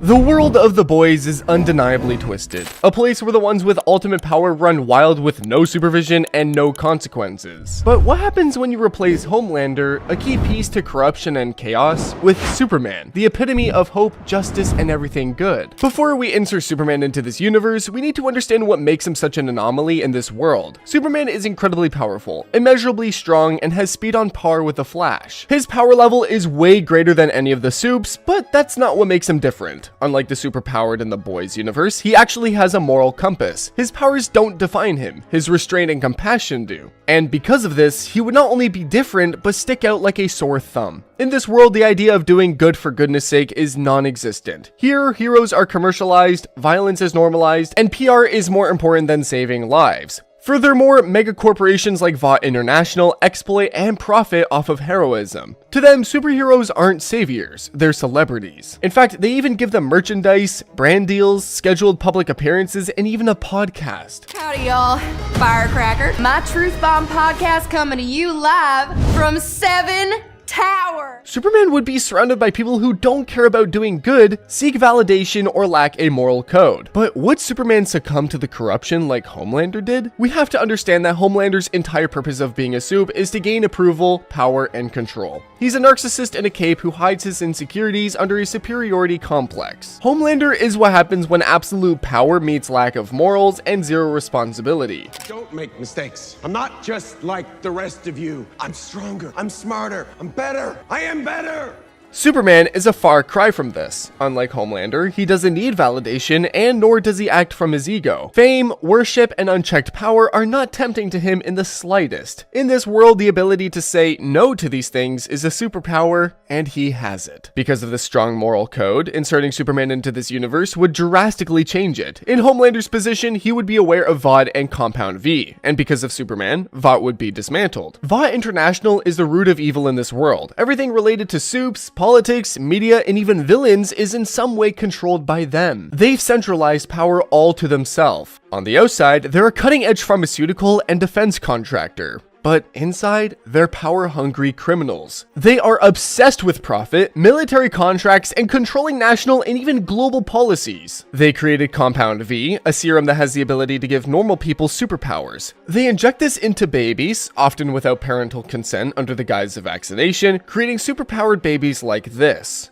The world of The Boys is undeniably twisted, a place where the ones with ultimate power run wild with no supervision and no consequences. But what happens when you replace Homelander, a key piece to corruption and chaos, with Superman, the epitome of hope, justice, and everything good? Before we insert Superman into this universe, we need to understand what makes him such an anomaly in this world. Superman is incredibly powerful, immeasurably strong, and has speed on par with the Flash. His power level is way greater than any of the Supes, but that's not what makes him different. Unlike the superpowered in the Boys universe, he actually has a moral compass. His powers don't define him, his restraint and compassion do. And because of this, he would not only be different, but stick out like a sore thumb. In this world, the idea of doing good for goodness sake is non-existent. Here, heroes are commercialized, violence is normalized, and PR is more important than saving lives. Furthermore, mega corporations like Vought International exploit and profit off of heroism. To them, superheroes aren't saviors, they're celebrities. In fact, they even give them merchandise, brand deals, scheduled public appearances, and even a podcast. Howdy y'all, Firecracker. My Truth Bomb podcast coming to you live from 7 Tower. Superman would be surrounded by people who don't care about doing good, seek validation, or lack a moral code. But would Superman succumb to the corruption like Homelander did? We have to understand that Homelander's entire purpose of being a Supe is to gain approval, power, and control. He's a narcissist in a cape who hides his insecurities under a superiority complex. Homelander is what happens when absolute power meets lack of morals and zero responsibility. Don't make mistakes. I'm not just like the rest of you. I'm stronger. I'm smarter. I'm better. I am better. Superman is a far cry from this. Unlike Homelander, he doesn't need validation, and nor does he act from his ego. Fame, worship, and unchecked power are not tempting to him in the slightest. In this world, the ability to say no to these things is a superpower, and he has it. Because of the strong moral code, inserting Superman into this universe would drastically change it. In Homelander's position, he would be aware of Vought and Compound V, and because of Superman, Vought would be dismantled. Vought International is the root of evil in this world. Everything related to Supes, politics, media, and even villains is in some way controlled by them. They've centralized power all to themselves. On the outside, they're a cutting-edge pharmaceutical and defense contractor. But inside, they're power-hungry criminals. They are obsessed with profit, military contracts, and controlling national and even global policies. They created Compound V, a serum that has the ability to give normal people superpowers. They inject this into babies, often without parental consent under the guise of vaccination, creating superpowered babies like this.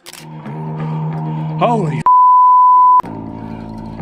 Holy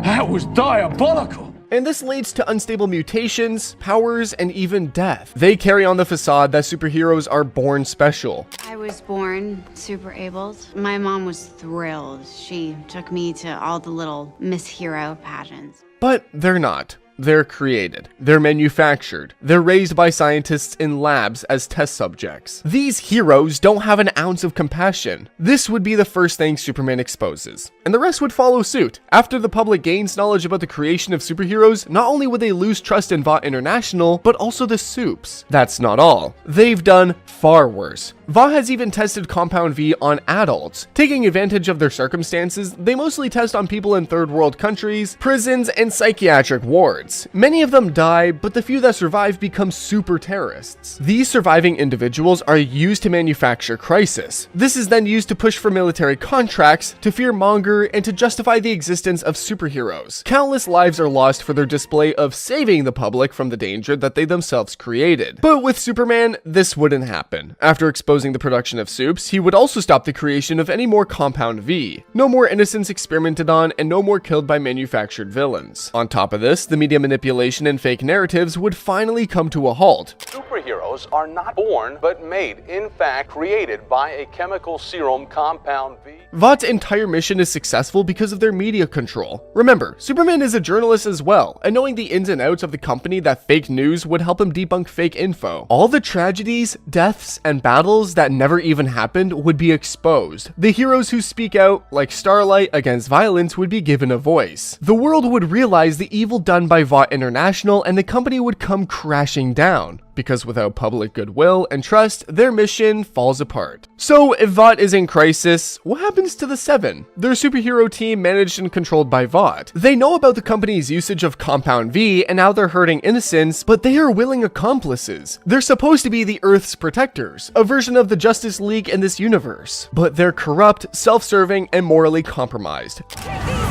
that was diabolical! And this leads to unstable mutations, powers, and even death. They carry on the facade that superheroes are born special. I was born super abled. My mom was thrilled. She took me to all the little Miss Hero pageants. But they're not. They're created, they're manufactured, they're raised by scientists in labs as test subjects. These heroes don't have an ounce of compassion. This would be the first thing Superman exposes, and the rest would follow suit. After the public gains knowledge about the creation of superheroes, not only would they lose trust in Vought International, but also the Supes. That's not all. They've done far worse. Vought has even tested Compound V on adults. Taking advantage of their circumstances, they mostly test on people in third world countries, prisons, and psychiatric wards. Many of them die, but the few that survive become super terrorists. These surviving individuals are used to manufacture crisis. This is then used to push for military contracts, to fearmonger, and to justify the existence of superheroes. Countless lives are lost for their display of saving the public from the danger that they themselves created. But with Superman, this wouldn't happen. After exposing the production of Supes, he would also stop the creation of any more Compound V. No more innocents experimented on, and no more killed by manufactured villains. On top of this, the media manipulation and fake narratives would finally come to a halt. Superheroes are not born, but made, in fact, created by a chemical serum Compound V. Vought's entire mission is successful because of their media control. Remember, Superman is a journalist as well, and knowing the ins and outs of the company that fake news would help him debunk fake info. All the tragedies, deaths, and battles that never even happened would be exposed. The heroes who speak out, like Starlight, against violence would be given a voice. The world would realize the evil done by Vought International, and the company would come crashing down. because without public goodwill and trust, their mission falls apart. So if Vought is in crisis, what happens to the Seven? Their superhero team managed and controlled by Vought. They know about the company's usage of Compound V and how they're hurting innocents, but they are willing accomplices. They're supposed to be the Earth's protectors, a version of the Justice League in this universe. But they're corrupt, self-serving, and morally compromised. No.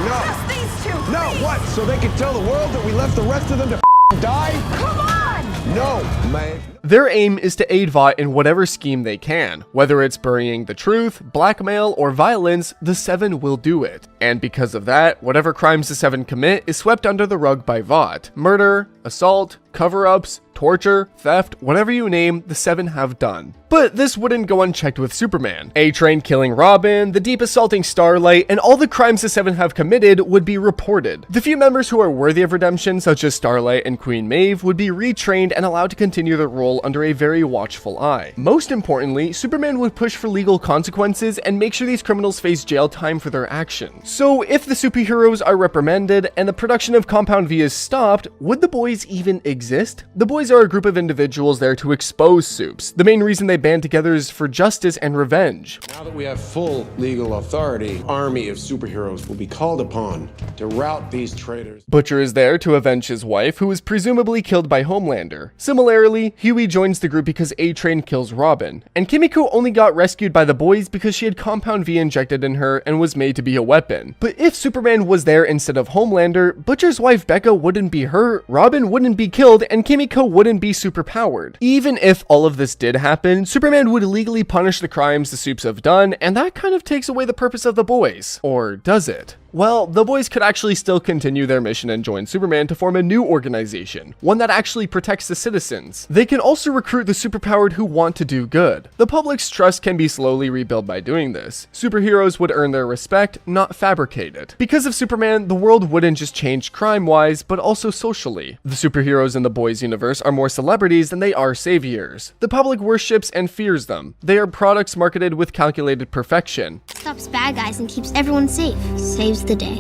Just these two. No, what? So they can tell the world that we left the rest of them to die? Come on! No, man. Their aim is to aid Vought in whatever scheme they can. Whether it's burying the truth, blackmail, or violence, the Seven will do it. And because of that, whatever crimes the Seven commit is swept under the rug by Vought. Murder, assault, cover-ups, torture, theft, whatever you name, the Seven have done. But this wouldn't go unchecked with Superman. A-Train killing Robin, the Deep assaulting Starlight, and all the crimes the Seven have committed would be reported. The few members who are worthy of redemption, such as Starlight and Queen Maeve, would be retrained and allowed to continue their role under a very watchful eye. Most importantly, Superman would push for legal consequences and make sure these criminals face jail time for their actions. So if the superheroes are reprimanded and the production of Compound V is stopped, would the boys even exist? The boys are a group of individuals there to expose Supes. The main reason they band together is for justice and revenge. Now that we have full legal authority, army of superheroes will be called upon to rout these traitors. Butcher is there to avenge his wife, who was presumably killed by Homelander. Similarly, Huey joins the group because A-Train kills Robin, and Kimiko only got rescued by the boys because she had Compound V injected in her and was made to be a weapon. But if Superman was there instead of Homelander, Butcher's wife Becca wouldn't be hurt, Robin wouldn't be killed, and Kimiko wouldn't be superpowered. Even if all of this did happen, Superman would legally punish the crimes the Supes have done, and that kind of takes away the purpose of the boys. Or does it? Well, the boys could actually still continue their mission and join Superman to form a new organization, one that actually protects the citizens. They can also recruit the superpowered who want to do good. The public's trust can be slowly rebuilt by doing this. Superheroes would earn their respect, not fabricate it. Because of Superman, the world wouldn't just change crime-wise, but also socially. The superheroes in the boys universe are more celebrities than they are saviors. The public worships and fears them. They are products marketed with calculated perfection. Stops bad guys and keeps everyone safe. Saves the day.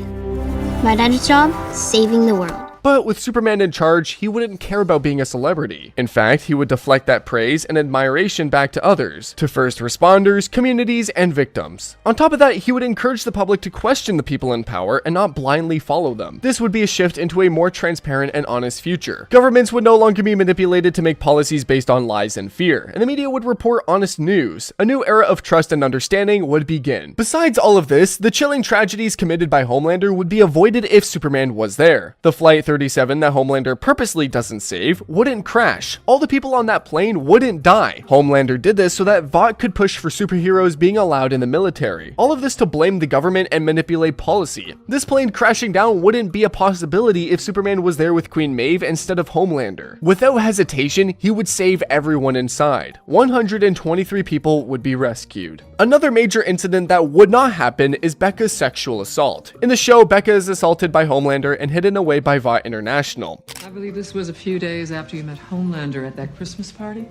My dad's job? Saving the world. But with Superman in charge, he wouldn't care about being a celebrity. In fact, he would deflect that praise and admiration back to others, to first responders, communities, and victims. On top of that, he would encourage the public to question the people in power and not blindly follow them. This would be a shift into a more transparent and honest future. Governments would no longer be manipulated to make policies based on lies and fear, and the media would report honest news. A new era of trust and understanding would begin. Besides all of this, the chilling tragedies committed by Homelander would be avoided if Superman was there. The Flight 37 that Homelander purposely doesn't save wouldn't crash. All the people on that plane wouldn't die. Homelander did this so that Vought could push for superheroes being allowed in the military. All of this to blame the government and manipulate policy. This plane crashing down wouldn't be a possibility if Superman was there with Queen Maeve instead of Homelander. Without hesitation, he would save everyone inside. 123 people would be rescued. Another major incident that would not happen is Becca's sexual assault. In the show, Becca is assaulted by Homelander and hidden away by Vought International. I believe this was a few days after you met Homelander at that Christmas party.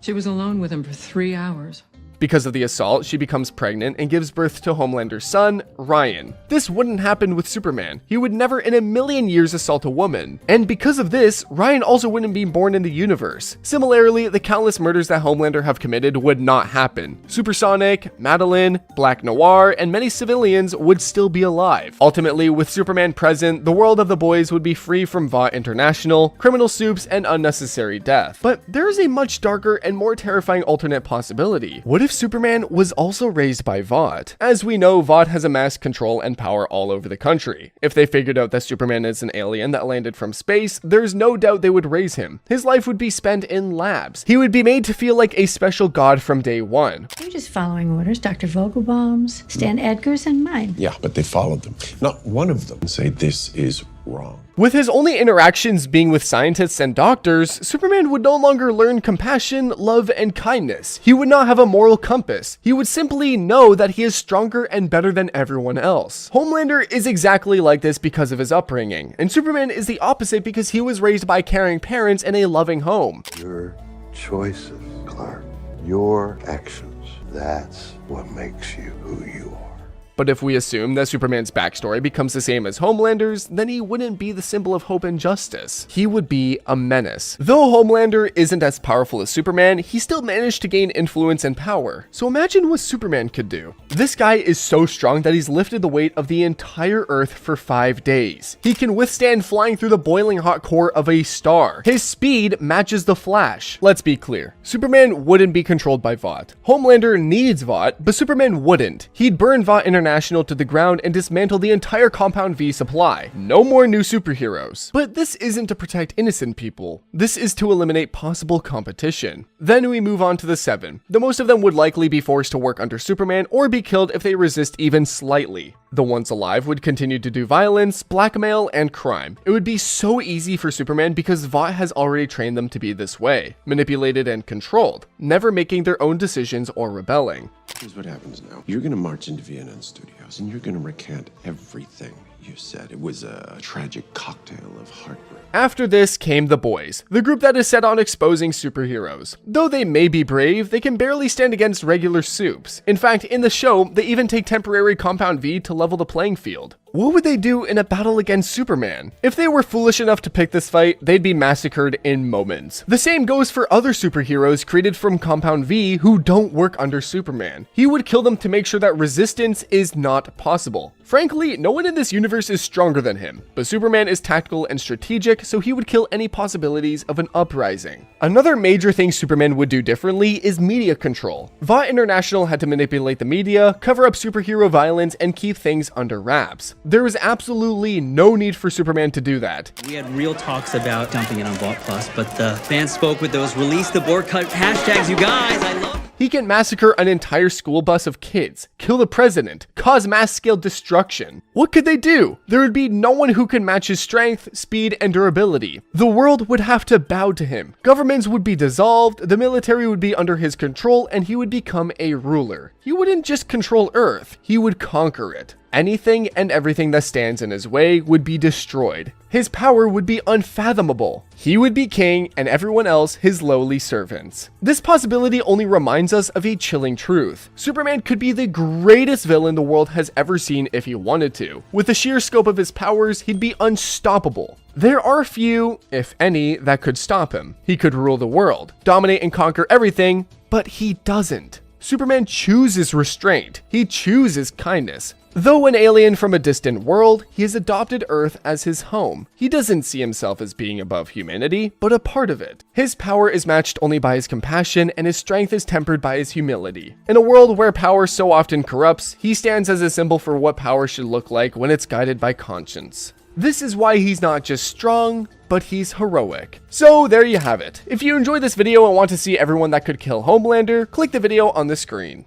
She was alone with him for 3 hours. Because of the assault, she becomes pregnant and gives birth to Homelander's son, Ryan. This wouldn't happen with Superman. He would never in a million years assault a woman. And because of this, Ryan also wouldn't be born in the universe. Similarly, the countless murders that Homelander have committed would not happen. Supersonic, Madeline, Black Noir, and many civilians would still be alive. Ultimately, with Superman present, the world of the boys would be free from Vought International, criminal Supes, and unnecessary death. But there is a much darker and more terrifying alternate possibility. What if Superman was also raised by Vought? As we know, Vought has amassed control and power all over the country. If they figured out that Superman is an alien that landed from space, there's no doubt they would raise him. His life would be spent in labs. He would be made to feel like a special god from day one. You're just following orders, Dr. Vogelbaum's, Stan Edgar's, and mine. Yeah, but they followed them. Not one of them say this is wrong. With his only interactions being with scientists and doctors, Superman would no longer learn compassion, love, and kindness. He would not have a moral compass. He would simply know that he is stronger and better than everyone else. Homelander is exactly like this because of his upbringing, and Superman is the opposite because he was raised by caring parents in a loving home. Your choices, Clark, your actions, that's what makes you who you are. But if we assume that Superman's backstory becomes the same as Homelander's, then he wouldn't be the symbol of hope and justice. He would be a menace. Though Homelander isn't as powerful as Superman, he still managed to gain influence and power. So imagine what Superman could do. This guy is so strong that he's lifted the weight of the entire Earth for 5 days. He can withstand flying through the boiling hot core of a star. His speed matches the Flash. Let's be clear, Superman wouldn't be controlled by Vought. Homelander needs Vought, but Superman wouldn't. He'd burn Vought International to the ground and dismantle the entire Compound V supply. No more new superheroes. But this isn't to protect innocent people. This is to eliminate possible competition. Then we move on to the 7. The most of them would likely be forced to work under Superman or be killed if they resist even slightly. The ones alive would continue to do violence, blackmail, and crime. It would be so easy for Superman because Vought has already trained them to be this way, manipulated and controlled, never making their own decisions or rebelling. Here's what happens now. You're gonna march into VNN Studios and you're gonna recant everything you said. It was a tragic cocktail of heartbreak. After this came the Boys, the group that is set on exposing superheroes. Though they may be brave, they can barely stand against regular supes. In fact, in the show, they even take temporary Compound V to level the playing field. What would they do in a battle against Superman? If they were foolish enough to pick this fight, they'd be massacred in moments. The same goes for other superheroes created from Compound V who don't work under Superman. He would kill them to make sure that resistance is not possible. Frankly, no one in this universe is stronger than him, but Superman is tactical and strategic, so he would kill any possibilities of an uprising. Another major thing Superman would do differently is media control. Vought International had to manipulate the media, cover up superhero violence, and keep things under wraps. There was absolutely no need for Superman to do that. We had real talks about dumping it on Vought Plus, but the fans spoke with those release the board cut hashtags, you guys, I love. He can massacre an entire school bus of kids, kill the president, cause mass-scale destruction. What could they do? There would be no one who can match his strength, speed, and durability. The world would have to bow to him. Governments would be dissolved, the military would be under his control, and he would become a ruler. He wouldn't just control Earth, he would conquer it. Anything and everything that stands in his way would be destroyed. His power would be unfathomable. He would be king and everyone else his lowly servants. This possibility only reminds us of a chilling truth. Superman could be the greatest villain the world has ever seen if he wanted to. With the sheer scope of his powers, he'd be unstoppable. There are few, if any, that could stop him. He could rule the world, dominate and conquer everything, but he doesn't. Superman chooses restraint. He chooses kindness. Though an alien from a distant world, he has adopted Earth as his home. He doesn't see himself as being above humanity, but a part of it. His power is matched only by his compassion, and his strength is tempered by his humility. In a world where power so often corrupts, he stands as a symbol for what power should look like when it's guided by conscience. This is why he's not just strong, but he's heroic. So there you have it. If you enjoyed this video and want to see everyone that could kill Homelander, click the video on the screen.